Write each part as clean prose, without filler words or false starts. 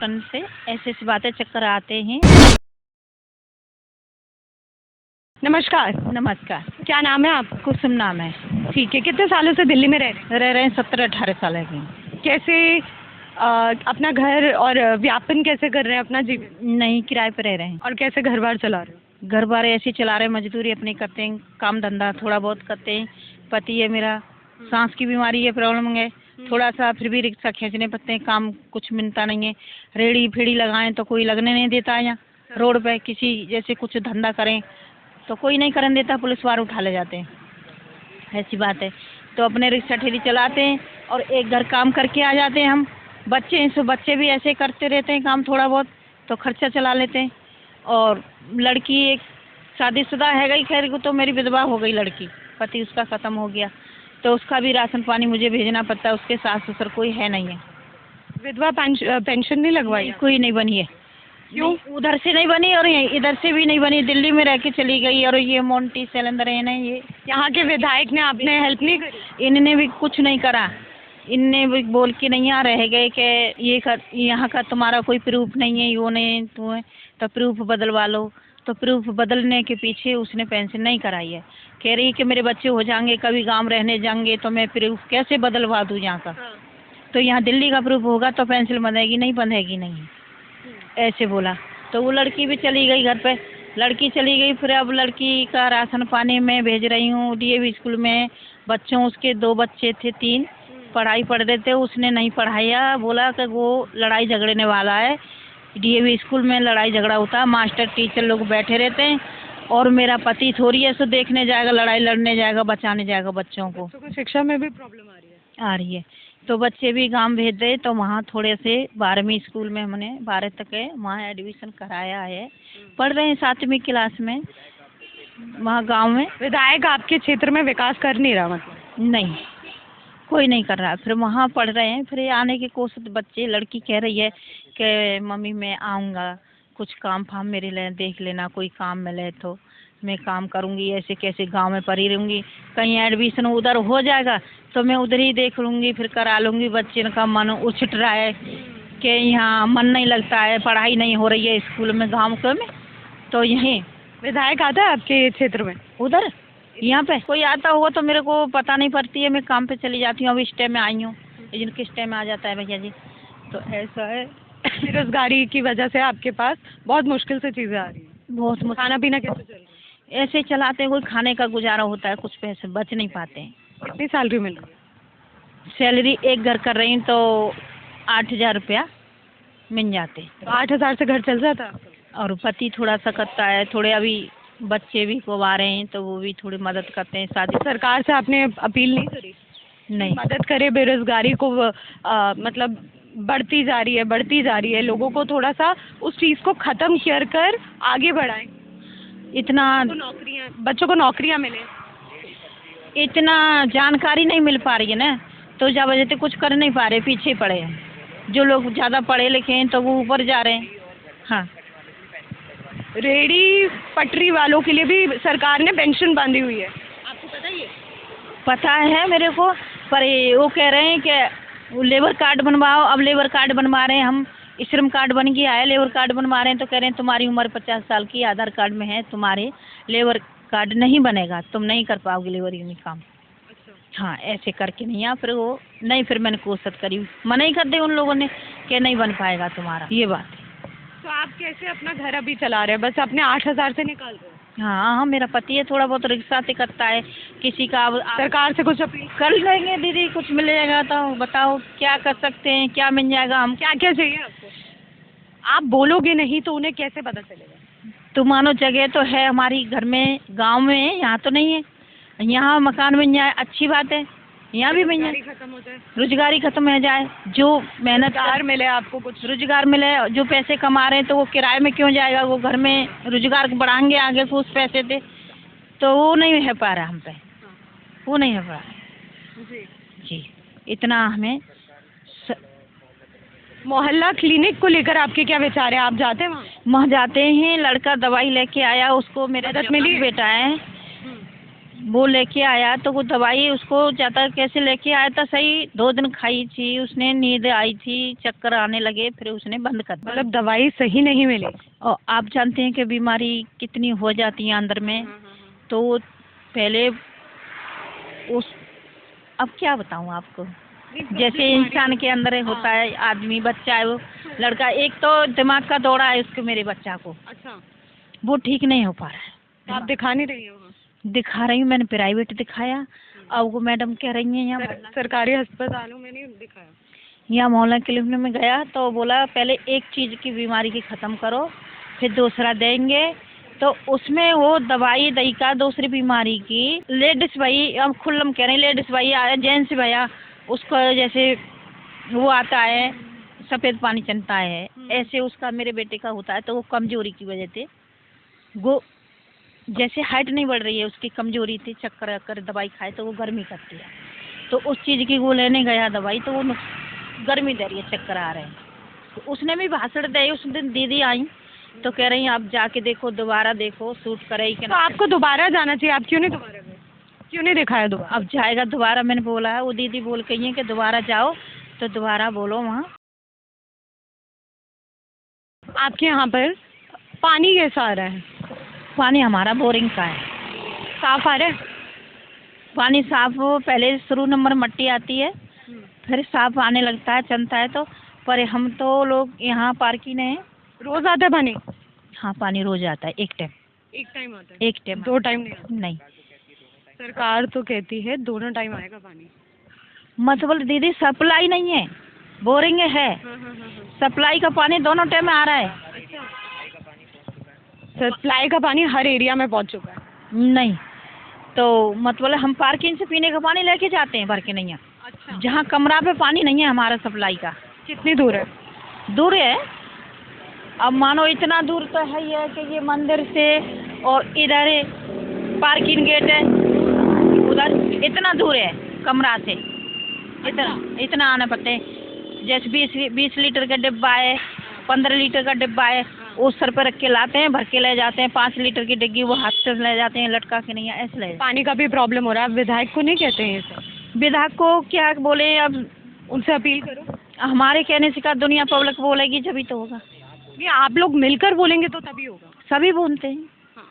करने से ऐसी ऐसी बातें चक्कर आते हैं। नमस्कार। नमस्कार। क्या नाम है आपका? कुसुम नाम है। ठीक है, कितने सालों से दिल्ली में रह रहे हैं 17-18 साल है। कैसे अपना घर और व्यापन कैसे कर रहे हैं अपना जीवन? नहीं, किराए पे रह रहे हैं। और कैसे घर बार चला रहे हो? घर बार ऐसे चला रहे हैं, मजदूरी अपनी करते हैं, काम धंधा थोड़ा बहुत करते हैं। पति है मेरा, सांस की बीमारी है, प्रॉब्लम है थोड़ा सा, फिर भी रिक्शा खींचने पड़ते हैं, काम कुछ मिलता नहीं है। रेड़ी फेड़ी लगाएं तो कोई लगने नहीं देता है। यहाँ रोड पे किसी जैसे कुछ धंधा करें तो कोई नहीं करने देता, पुलिस वाले उठा ले जाते हैं, ऐसी बात है। तो अपने रिक्शा ठेली चलाते हैं और एक घर काम करके आ जाते हैं। हम बच्चे हैं, सो बच्चे भी ऐसे करते रहते हैं काम थोड़ा बहुत, तो खर्चा चला लेते हैं। और लड़की एक शादीशुदा है गई, खैर को तो मेरी विधवा हो गई लड़की, पति उसका ख़त्म हो गया, तो उसका भी राशन पानी मुझे भेजना पड़ता है। उसके सास ससुर कोई है नहीं है। विधवा पेंशन नहीं लगवाई? कोई नहीं बनी है। क्यों? उधर से नहीं बनी और इधर से भी नहीं बनी, दिल्ली में रह के चली गई। और ये मोंटी शैलेंद्र है ना, ये यहाँ के विधायक ने आपने हेल्प नहीं करी? इनने भी कुछ नहीं करा। इनने भी बोल के नहीं आ रह गए कि यहाँ का तुम्हारा कोई प्रूफ नहीं है, यो नहीं तो है, तो प्रूफ बदलवा लो। तो प्रूफ बदलने के पीछे उसने पेंशन नहीं कराई है। कह रही कि मेरे बच्चे हो जाएंगे, कभी गांव रहने जाएंगे, तो मैं प्रूफ कैसे बदलवा दूँ यहाँ का? तो यहाँ दिल्ली का प्रूफ होगा तो पेंशन बंधेगी, नहीं बंधेगी नहीं, ऐसे बोला। तो वो लड़की भी चली गई घर पे, लड़की चली गई। फिर अब लड़की का राशन पानी में भेज रही हूँ डीएवी स्कूल में। बच्चों उसके 2 बच्चे थे, 3 पढ़ाई पढ़ रहे थे, उसने नहीं पढ़ाया, बोला कि वो लड़ाई झगड़ने वाला है। डीएवी स्कूल में लड़ाई झगड़ा होता है, मास्टर टीचर लोग बैठे रहते हैं, और मेरा पति थोड़ी ऐसे देखने जाएगा, लड़ाई लड़ने जाएगा, बचाने जाएगा बच्चों को। तो शिक्षा में भी प्रॉब्लम आ रही है? तो बच्चे भी गांव भेज दे, तो वहाँ थोड़े से 12वीं स्कूल में हमने 12 तक है वहाँ एडमिशन कराया है, पढ़ रहे हैं 7वीं क्लास में वहाँ गांव में। विधायक आपके क्षेत्र में विकास कर नहीं रहा? मतलब नहीं, कोई नहीं कर रहा। फिर वहाँ पढ़ रहे हैं, फिर आने की कोशिश बच्चे। लड़की कह रही है कि मम्मी मैं आऊँगा, कुछ काम फाम मेरे लिए देख लेना, कोई काम मिले तो मैं काम करूँगी, ऐसे कैसे गांव में पढ़ी रहूँगी, कहीं एडमिशन उधर हो जाएगा तो मैं उधर ही देख लूँगी, फिर करा लूँगी। बच्चे का मन उछट रहा है कि यहाँ मन नहीं लगता है, पढ़ाई नहीं हो रही है स्कूल में गाँव के में। तो यहीं विधायक आता है आपके क्षेत्र में? उधर यहाँ पे कोई आता हुआ तो मेरे को पता नहीं पड़ती है, मैं काम पे चली जाती हूँ। अब इस टाइम में आई हूँ, लेकिन किस टाइम में आ जाता है भैया जी, तो ऐसा है। बेरोजगारी की वजह से आपके पास बहुत मुश्किल से चीज़ें आ रही हैं? बहुत मुश्किल। खाना पीना कैसे चल रहा है? ऐसे चलाते हैं, कोई खाने का गुजारा होता है, कुछ पैसे बच नहीं पाते हैं। कितनी सैलरी मिल रही है? सैलरी एक घर कर रही हूँ तो 8,000 रुपया मिल जाते। तो 8,000 से घर चल जाता है? और पति थोड़ा सा करता है, थोड़े अभी बच्चे भी कुंवारे हैं तो वो भी थोड़ी मदद करते हैं। शादी सरकार से आपने अपील नहीं करी? नहीं, मदद करे, बेरोजगारी को मतलब बढ़ती जा रही है, लोगों को थोड़ा सा उस चीज़ को ख़त्म कर आगे बढ़ाएं। इतना नौकरियां, बच्चों को नौकरियां मिले। इतना जानकारी नहीं मिल पा रही है ना, तो इस वजह से कुछ कर नहीं पा रहे, पीछे पड़े हैं। जो लोग ज़्यादा पढ़े लिखे हैं तो वो ऊपर जा रहे हैं। हाँ, रेहड़ी पटरी वालों के लिए भी सरकार ने पेंशन बांधी हुई है, आपको पता ही है? पता है मेरे को, पर वो कह रहे हैं कि लेबर कार्ड बनवाओ। अब लेबर कार्ड बनवा रहे हैं हम, श्रम कार्ड बन गया है, लेबर कार्ड बनवा रहे हैं, तो कह रहे हैं तुम्हारी उम्र 50 साल की, आधार कार्ड में है, तुम्हारे लेबर कार्ड नहीं बनेगा, तुम नहीं कर पाओगे लेबर यूनिट काम। अच्छा। हाँ, ऐसे करके नहीं। फिर वो नहीं, फिर मैंने कोशिश करी, मना ही कर दी उन लोगों ने कि नहीं बन पाएगा तुम्हारा, ये बात है। तो आप कैसे अपना घर अभी चला रहे हैं? बस अपने 8,000 से निकाल रहे हैं? हाँ हाँ, मेरा पति है, थोड़ा बहुत रिक्शा से करता है, किसी का। सरकार से कुछ अपील कर लेंगे दीदी, कुछ मिलेगा तो बताओ क्या कर सकते हैं, क्या मिल जाएगा? हम क्या क्या चाहिए आपको? आप बोलोगे नहीं तो उन्हें कैसे पता चलेगा? तो मानो जगह तो है हमारी घर में, गांव में है, यहाँ तो नहीं है। यहाँ मकान मिल जाए अच्छी बात है, यहाँ भी मिल जाए, खत्म हो जाए, रोजगारी खत्म हो जाए, जो मेहनत रोजगार मिले, आपको कुछ रोजगार मिले, जो पैसे कमा रहे हैं तो वो किराए में क्यों जाएगा? वो घर में रोजगार बढ़ाएंगे आगे को उस पैसे से, तो वो नहीं है पा रहा हम पे, वो नहीं है पा रहा जी। इतना हमें मोहल्ला क्लिनिक को लेकर आपके क्या विचार है? आप जाते हैं वहाँ? जाते हैं, लड़का दवाई लेके आया, उसको मेरा मदद मिली? बेटा है, वो लेके आया तो वो दवाई उसको ज़्यादा कैसे लेके आया था, सही 2 दिन खाई थी उसने, नींद आई थी, चक्कर आने लगे, फिर उसने बंद कर दिया। मतलब दवाई सही नहीं मिली। और आप जानते हैं कि बीमारी कितनी हो जाती है अंदर में, तो वो पहले उस, अब क्या बताऊं आपको, जैसे इंसान के अंदर होता है, आदमी बच्चा है, वो लड़का, एक तो दिमाग का दौरा है उसको, मेरे बच्चा को। अच्छा, वो ठीक नहीं हो पा रहा है। तो आप दिखा नहीं रही हो? दिखा रही हूँ, मैंने प्राइवेट दिखाया। अब वो मैडम कह रही हैं यहाँ सरकारी अस्पतालों में नहीं दिखाया? यहाँ मोहल्ला क्लिनिक में गया तो बोला पहले एक चीज़ की बीमारी की ख़त्म करो, फिर दूसरा देंगे। तो उसमें वो दवाई दई का दूसरी बीमारी की, लेडीज भाई, अब खुल्लम कह रहे हैं, लेडीज भाई आया, जेंट्स भैया, उसको जैसे वो आता है, सफ़ेद पानी चलता है, ऐसे उसका मेरे बेटे का होता है। तो वो कमजोरी की वजह से, वो जैसे हाइट नहीं बढ़ रही है, उसकी कमजोरी थी, चक्कर अक्कर दवाई खाए तो वो गर्मी करती है, तो उस चीज़ की वो लेने गया दवाई, तो वो गर्मी दे रही है, चक्कर आ रहे हैं। तो उसने भी भाषण दिया। उस दिन दीदी आई तो कह रही आप जाके देखो, दोबारा देखो सूट करेगी कि तो आपको दोबारा जाना चाहिए, आप क्यों नहीं दोबारा गए? क्यों नहीं दिखाया दोबारा? अब जाएगा दोबारा, मैंने बोला है, वो दीदी बोल कही है कि दोबारा जाओ, तो दोबारा बोलो वहाँ। आपके यहाँ पर पानी कैसा आ रहा है? पानी हमारा बोरिंग का है। साफ आ रहा है? पानी साफ, पहले शुरू नंबर मट्टी आती है, फिर साफ आने लगता है, चलता है। तो पर हम तो लोग यहाँ पार्किंग है। रोज आता है पानी? हाँ, पानी रोज आता है, एक टाइम। एक टाइम आता है? एक टाइम, 2 टाइम नहीं आता? नहीं। सरकार तो कहती है दोनों टाइम आएगा पानी। मतलब दीदी सप्लाई नहीं है, बोरिंग है। सप्लाई का पानी दोनों टाइम आ रहा है। सप्लाई का पानी हर एरिया में पहुंच चुका है? नहीं, तो मतलब हम पार्किंग से पीने का पानी लेके जाते हैं, भर के नहीं है। अच्छा। जहाँ कमरा पे पानी नहीं है हमारा सप्लाई का। कितनी दूर है? दूर है, अब मानो इतना दूर तो है ही है कि ये मंदिर से और इधर पार्किंग गेट है, उधर इतना दूर है कमरा से, इतना आना पड़ता है। जैसे 20 लीटर का डिब्बा है, 15 लीटर का डिब्बा है, वो सर पर रख के लाते हैं, भर के ले जाते हैं। 5 लीटर की डिग्गी वो हाथ से ले जाते हैं, लटका के नहीं, ऐसे ले। पानी का भी प्रॉब्लम हो रहा है, आप विधायक को नहीं कहते हैं ये सब? विधायक को क्या बोले, अब उनसे अपील करो। हमारे कहने से क्या दुनिया पब्लिक बोलेगी, जब ही तो होगा। नहीं, आप लोग मिलकर बोलेंगे तो तभी होगा। सभी बोलते हैं। हाँ।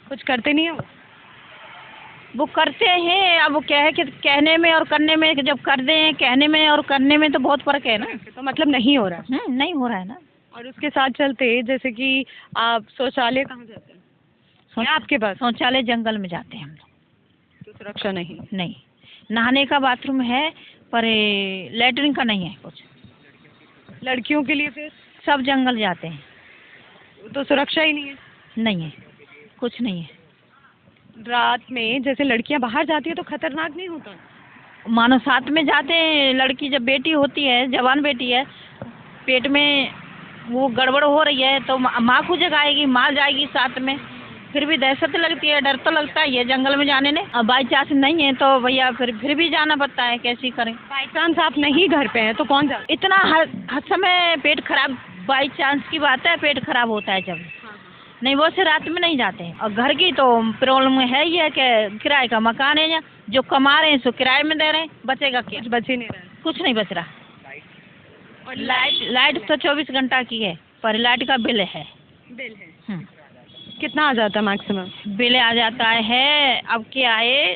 कुछ करते नहीं है वो करते हैं। अब वो क्या है कि कहने में और करने में, जब कर दें, कहने में और करने में तो बहुत फर्क है ना। तो मतलब नहीं हो रहा है? नहीं हो रहा है ना। और उसके साथ चलते, जैसे कि आप शौचालय कहाँ जाते हैं? आपके पास शौचालय जंगल में जाते हैं हम लोग। तो सुरक्षा नहीं? नहीं, नहाने का बाथरूम है पर लेटरिन का नहीं है कुछ। लड़कियों के लिए फिर सब जंगल जाते हैं। तो सुरक्षा ही नहीं है? नहीं है, कुछ नहीं है। रात में जैसे लड़कियां बाहर जाती है तो खतरनाक नहीं होता? मानो साथ में जाते हैं, लड़की जब बेटी होती है, जवान बेटी है, पेट में वो गड़बड़ हो रही है तो माँ को जगाएगी, माँ जाएगी साथ में, फिर भी दहशत लगती है, डर तो लगता है ये जंगल में जाने ने। अब बाई चांस नहीं है तो भैया फिर भी जाना पड़ता है, कैसे करें। बाई चांस आप नहीं घर पे हैं तो कौन जाए? इतना हर समय पेट खराब, बाई चांस की बात है, पेट खराब होता है जब। नहीं, वो से रात में नहीं जाते हैं। और घर की तो प्रॉब्लम है ही है कि किराए का मकान है, या जो कमा रहे हैं सो किराए में दे रहे हैं, बचेगा क्या? कुछ बच ही नहीं रहा है। कुछ नहीं बच रहा। और लाइट तो 24 घंटा की है, पर लाइट का बिल है। बिल है? कितना आ जाता है मैक्सिमम? बिल आ जाता है, अब क्या आए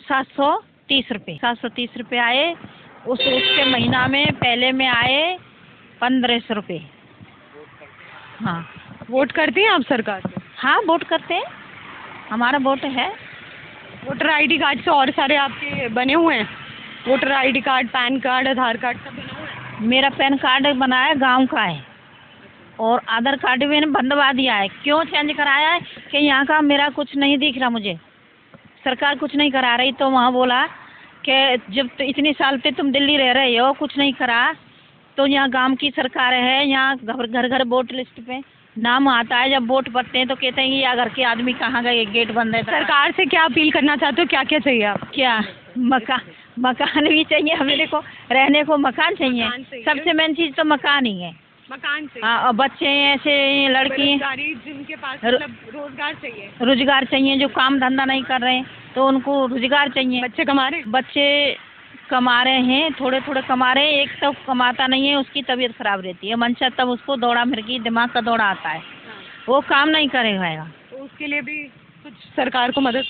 730 रुपये। 730 रुपये आए। उसके महीना में पहले में आए 1500 रुपये। हाँ। वोट करती हैं आप सरकार पे? हाँ, वोट करते हैं, हमारा वोट है। वोटर आईडी कार्ड से और सारे आपके बने हुए हैं? Voter ID card, PAN card, Aadhaar card सब बना हुआ है? मेरा पैन कार्ड बना है, गांव का है, और आधार कार्ड भी मैंने बनवा दिया है। क्यों चेंज कराया है कि यहाँ का मेरा कुछ नहीं दिख रहा, मुझे सरकार कुछ नहीं करा रही। तो वहाँ बोला कि जब तो इतने साल से तुम दिल्ली रह रहे हो, कुछ नहीं करा, तो यहाँ गांव की सरकार है, यहाँ घर घर वोट लिस्ट पे नाम आता है। जब वोट पड़ते हैं तो कहते हैं कि या घर के आदमी कहाँ गए, गेट बंद है। सरकार से क्या अपील करना चाहते हो, क्या क्या चाहिए आप? क्या मकान भी चाहिए हमें, देखो रहने को मकान चाहिए। सबसे मेन चीज़ तो मकान ही है। मकान चाहिए। हाँ, और बच्चे ऐसे लड़की बेरोजगारी जिनके पास मतलब रोजगार चाहिए। रोजगार चाहिए, जो काम धंधा नहीं कर रहे हैं तो उनको रोजगार चाहिए। बच्चे कमा रहे हैं? बच्चे कमा रहे हैं, थोड़े थोड़े कमा रहे हैं। एक तो कमाता नहीं है, उसकी तबीयत खराब रहती है, मनसा तब उसको दौड़ा मिर्गी दिमाग का दौड़ा आता है, वो काम नहीं करेगा। तो उसके लिए भी कुछ सरकार को मदद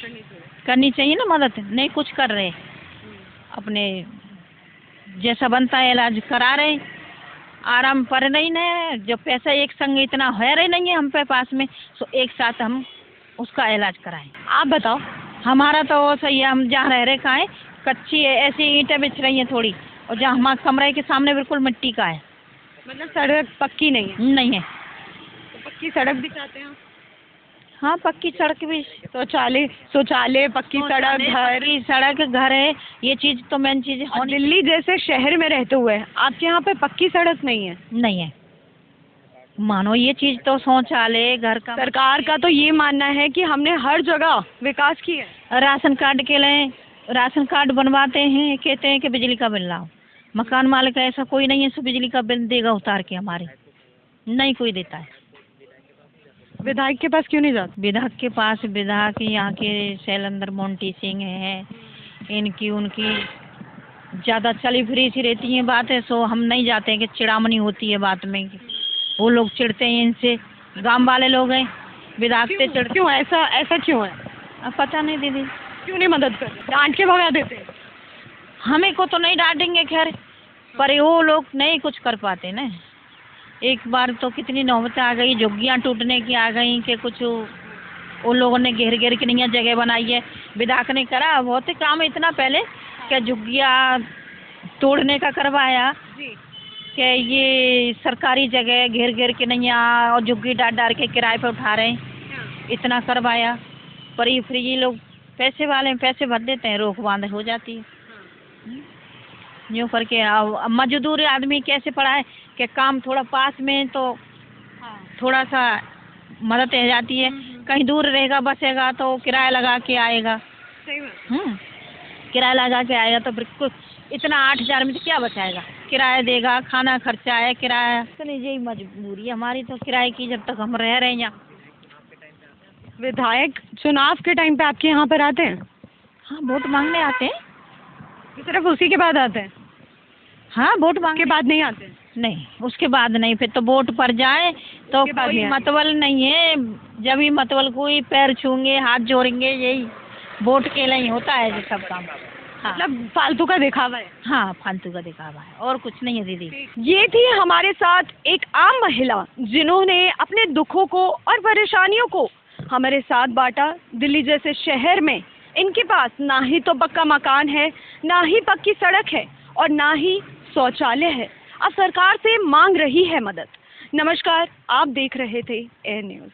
करनी चाहिए ना मदद, नहीं कुछ कर रहे, अपने जैसा बनता है इलाज करा रहे, आराम पर नहीं न, जब पैसा एक संग इतना है रही नहीं है हम पे पास में, तो एक साथ हम उसका इलाज कराएं। आप बताओ। हमारा तो वो सही है, हम जहाँ रह रहे का है कच्ची है, ऐसी ईंटें बिछ रही हैं थोड़ी, और जहाँ हमारे कमरे के सामने बिल्कुल मिट्टी का है, मतलब सड़क पक्की नहीं है? नहीं है। तो पक्की सड़क भी चाहते हैं? हाँ, पक्की सड़क भी, शौचालय पक्की सड़क, घर, सड़क, घर है, ये चीज तो मेन चीज है। दिल्ली जैसे शहर में रहते हुए आपके यहाँ पे पक्की सड़क नहीं है? नहीं है। मानो ये चीज तो शौचालय, घर का, सरकार का तो ये मानना है कि हमने हर जगह विकास किया है। राशन कार्ड के लिए राशन कार्ड बनवाते हैं, कहते हैं कि बिजली का बिल लाओ, मकान मालिक ऐसा कोई नहीं है सो बिजली का बिल देगा उतार के, हमारे नहीं कोई देता है। विधायक के पास क्यों नहीं जाते? विधायक के पास, विधायक यहाँ के शैलेंद्र मोंटी सिंह हैं, इनकी उनकी ज़्यादा चली फिरी सी रहती हैं बातें, सो हम नहीं जाते हैं कि चिड़ामनी होती है बात में, वो लोग चिढ़ते हैं इनसे, गांव वाले लोग हैं, विधायक से चिढ़ते। क्यों ऐसा क्यों है? अब पता नहीं दीदी, क्यों नहीं मदद करते? डांट के भगा देते हैं। हमें को तो नहीं डांटेंगे खैर, पर वो लोग नहीं कुछ कर पाते ना। एक बार तो कितनी नौबतें आ गई, झुग्गियाँ टूटने की आ गई कि कुछ उन लोगों ने घेर घेर के नहीं जगह बनाई है, विधायक ने करा बहुत ही काम इतना पहले कि झुग्गियाँ तोड़ने का करवाया कि ये सरकारी जगह घेर घेर के नहीं और झुग्गी डाल डाल के किराए पर उठा रहे हैं, इतना करवाया, पर ये फिर ये लोग पैसे वाले पैसे भर देते हैं, रोक बांध हो जाती है यूँ करके। मजदूर आदमी कैसे पड़ा है कि काम थोड़ा पास में तो थोड़ा सा मदद हो जाती है, कहीं दूर रहेगा बसेगा तो किराया लगा के आएगा, किराया लगा के आएगा तो फिर कुछ इतना 8,000 में तो क्या बचाएगा, किराया देगा, खाना खर्चा है, किराया, तो नहीं यही मजबूरी है हमारी तो किराए की, जब तक हम रह रहे हैं यहाँ। विधायक चुनाव के टाइम पे आपके यहाँ पर आते हैं? हाँ, वोट मांगने आते हैं। सिर्फ उसी के बाद आते हैं? हाँ, वोट मांग के बाद नहीं आते? नहीं, उसके बाद नहीं, फिर तो वोट पर जाए तो कोई मतवल नहीं है, जब ही मतवल कोई पैर छूंगे हाथ जोड़ेंगे, यही वोट के लिए होता है जो सब काम। हाँ, मतलब फालतू का दिखावा है। हाँ, फालतू का दिखावा है और कुछ नहीं है दीदी। ये थी हमारे साथ एक आम महिला जिन्होंने अपने दुखों को और परेशानियों को हमारे साथ बांटा। दिल्ली जैसे शहर में इनके पास ना ही तो पक्का मकान है, ना ही पक्की सड़क है और ना ही शौचालय है। अब सरकार से मांग रही है मदद। नमस्कार, आप देख रहे थे एयर न्यूज़।